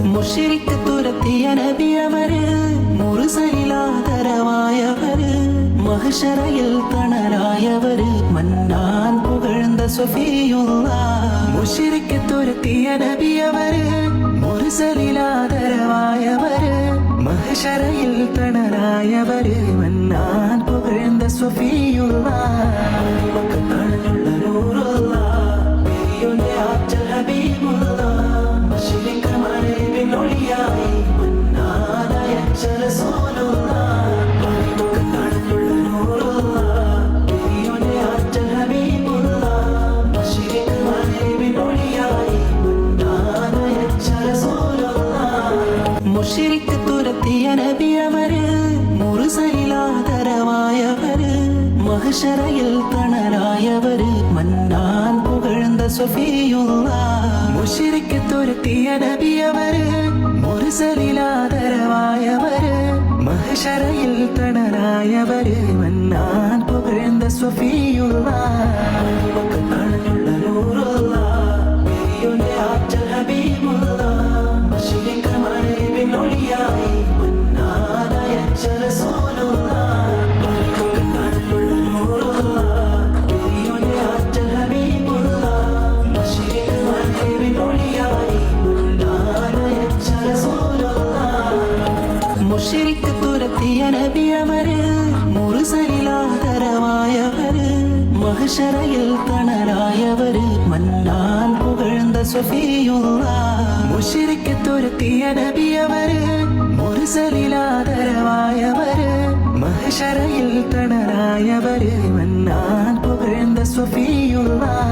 മുശ്രിക്ക് തുരത്തിയ നബിയവര്, മുർസലിലാദരവായവര്, മഹ്ശറയിൽ തണലായവര്, മന്നാൻ പുകഴ്ന്ന സ്വഫിയുള്ളാഹ്. മുശ്രിക്ക് തുരത്തിയ നബിയവര്, മുർസലിലാദരവായവര്, മഹ്ശറയിൽ തണലായവര്, മന്നാൻ പുകഴ്ന്ന സ്വഫിയുള്ളാഹ്. മക്കത്താണുള്ള നൂറുള്ളാഹ്, പെരിയോന്റെ ആറ്റൽ ഹബീബുള്ളാഹ്. ഒളിയായി മന്നാനായ റസൂലുള്ളാഹ്. മക്കത്താണുള്ള നൂറുള്ളാഹ്, പെരിയോന്റെ ആറ്റൽ ഹബീബുള്ളാഹ്. മശ്രിഖ് മഗ്രിബിൻ ഒളിയായി മന്നാനായ റസൂലുള്ളാഹ്. മുശ്രിക്ക് തുരത്തിയ നബിയവര്, മുർസലിലാദരവായവര്, മഹ്ശറയിൽ തണലായവര്, മന്നാൻ പുകഴ്ന്ന സ്വഫിയുള്ളാഹ്. മുശ്രിക്ക് തുരത്തിയ നബിയവര്, മുർസലിലാദരവായവര്, മഹ്ശറയിൽ തണലായവര്, മന്നാൻ പുകഴ്ന്ന സ്വഫിയുള്ളാഹ്. മക്കത്താണുള്ള നൂറുള്ളാഹ്, പെരിയോന്റെ ആറ്റൽ ഹബീബുള്ളാഹ്. മശ്രിഖ് മഗ്രിബിൻ ഒളിയായി മന്നാനായ റസൂലുള്ളാഹ്. മക്കത്താണുള്ള നൂറുള്ളാഹ്, പെരിയോന്റെ ആറ്റൽ ഹബീബുള്ളാഹ്. മശ്രിഖ് മഗ്രിബിൻ ഒളിയായി മന്നാനായ റസൂലുള്ളാഹ്. മുശ്രിക്ക് തുരത്തിയ നബിയവര്, മുർസലിലാദരവായവര്, മഹ്ശറയിൽ തണലായവര്, മന്നാൻ പുകഴ്ന്ന സ്വഫിയുള്ളാഹ്. മുശ്രിക്ക് തുരത്തിയ നബിയവര്, മുർസലിലാദരവായവര്, മഹ്ശറയിൽ തണലായവര്, മന്നാൻ പുകഴ്ന്ന സ്വഫിയുള്ളാഹ്.